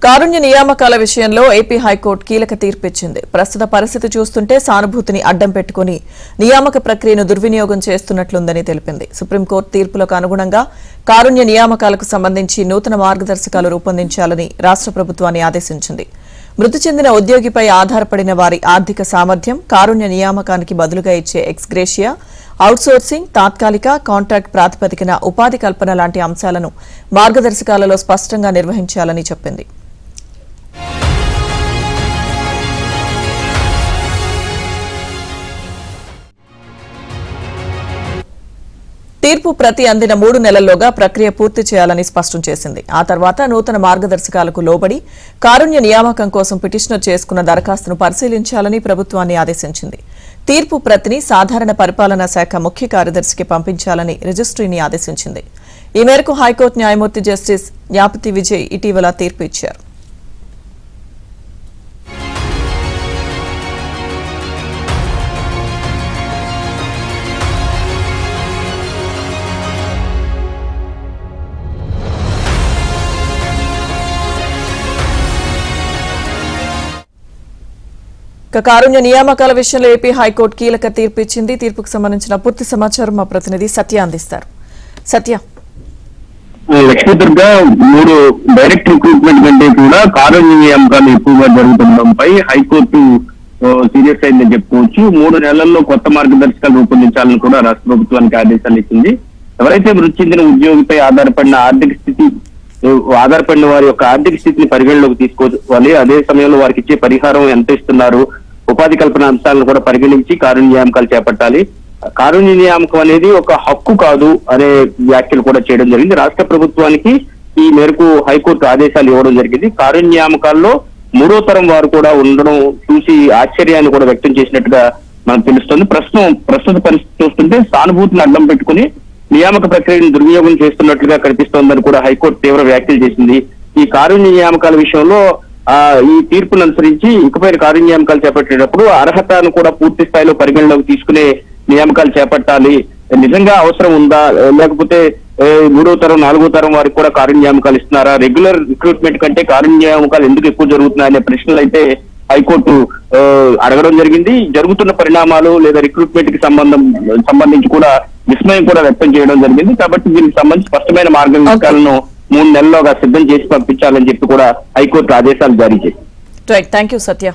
కారుణ్య నియామకాల విషయంలో AP high court కీలక తీర్పిచ్చింది. ప్రస్తుత పరిస్థితి చూస్తుంటే సానుభూతిని అడ్డం పెట్టుకుని నియామక ప్రక్రియను దుర్వినియోగం చేస్తున్నట్లుందని తెలిపింది. సుప్రీంకోర్టు తీర్పులకు అనుగుణంగా కారుణ్య నియామకాలకు సంబంధించి నూతన మార్గదర్శకాలు రూపొందించాలని రాష్ట్ర ప్రభుత్వాన్ని ఆదేశించింది. మృతి చెందిన ఉద్యోగిపై ఆధారపడిన వారి ఆర్థిక సామర్థ్యం, కారుణ్య నియామకానికి బదులుగా ఇచ్చే ఎక్స్గ్రేషియా, అవుట్సోర్సింగ్, తాత్కాలిక, కాంట్రాక్ట్ ప్రాతిపదికన ఉపాధి కల్పన లాంటి అంశాలను మార్గదర్శకాలలో స్పష్టంగా నిర్వహించాలని చెప్పింది. తీర్పు ప్రతి అందిన 3 నెలల్లోగా ప్రక్రియ పూర్తి చేయాలని స్పష్టం చేసింది. ఆ తర్వాత నూతన మార్గదర్శకాలకు లోబడి కారుణ్య నియామకం కోసం పిటిషనర్ చేసుకున్న దరఖాస్తును పరిశీలించాలని ప్రభుత్వాన్ని ఆదేశించింది. తీర్పు ప్రతిని సాధారణ పరిపాలనా శాఖ ముఖ్య కార్యదర్శికి పంపించాలని రిజిస్ట్రీని ఆదేశించింది. ఈ మేరకు హైకోర్టు న్యాయమూర్తి జస్టిస్ న్యాపతి విజయ్ ఇటీవల తీర్పు ఇచ్చారు. కారుణ్య నియామకాల విషయంలో ఏపీ హైకోర్టు కీలక తీర్పు ఇచ్చింది. తీర్పుకు సంబంధించిన పూర్తి సమాచారం మా ప్రతినిధి సత్య అందిస్తారు. సత్య, లక్ష్మీదుర్గ 3 డైరెక్ట్ రిక్రూట్మెంట్ కంటే కూడా కారుణ్య నియామకాలు ఎక్కువగా జరుగుతుండడంపై హైకోర్టు సీరియస్ అయిందని చెప్పుకోవచ్చు. 3 నెలల్లో కొత్త మార్గదర్శకాలు రూపొందించాలని కూడా రాష్ట్ర ప్రభుత్వానికి ఆదేశాలు ఇచ్చింది. ఎవరైతే మృతి చెందిన ఉద్యోగిపై ఆధారపడిన వారి యొక్క ఆర్థిక స్థితిని పరిగణలోకి తీసుకోవాలి. అదే సమయంలో వారికి ఇచ్చే పరిహారం ఎంత ఇస్తున్నారు, ఉపాధి కల్పన అంశాలను కూడా పరిగణించి కారుణ్య నియామకాలు చేపట్టాలి. కారుణ్య నియామకం అనేది ఒక హక్కు కాదు అనే వ్యాఖ్యలు కూడా చేయడం జరిగింది. రాష్ట్ర ప్రభుత్వానికి ఈ మేరకు హైకోర్టు ఆదేశాలు ఇవ్వడం జరిగింది. కారుణ్య నియామకాల్లో 3వ తరం వారు కూడా ఉండడం చూసి ఆశ్చర్యాన్ని కూడా వ్యక్తం చేసినట్టుగా మనకు తెలుస్తుంది. ప్రస్తుత పరిస్థితి చూస్తుంటే సానుభూతిని అడ్డం పెట్టుకుని నియామక ప్రక్రియను దుర్వినియోగం చేస్తున్నట్లుగా కనిపిస్తోందని కూడా హైకోర్టు తీవ్ర వ్యాఖ్యలు చేసింది. ఈ కారుణ్య నియామకాల విషయంలో ఈ తీర్పును అనుసరించి ఇకపై కారుణ్య నియామకాలు చేపట్టేటప్పుడు అర్హతను కూడా పూర్తి స్థాయిలో పరిగణలోకి తీసుకునే నియామకాలు చేపట్టాలి. నిజంగా అవసరం ఉందా, లేకపోతే 3వ తరం 4వ తరం వారికి కూడా కారుణ్య నియామకాలు ఇస్తున్నారా, రెగ్యులర్ రిక్రూట్మెంట్ కంటే కారుణ్య నియామకాలు ఎందుకు ఎక్కువ జరుగుతున్నాయనే ప్రశ్నలు అయితే హైకోర్టు అడగడం జరిగింది. జరుగుతున్న పరిణామాలు లేదా రిక్రూట్మెంట్ కి సంబంధించి కూడా విస్మయం కూడా వ్యక్తం చేయడం జరిగింది. కాబట్టి దీనికి సంబంధించి స్పష్టమైన మార్గదర్శకాలను 3 నెలల్లోగా సిద్ధం చేసి పంపించాలని చెప్పి కూడా హైకోర్టు ఆదేశాలు జారీ చేసింది. రైట్, థాంక్యూ సత్య.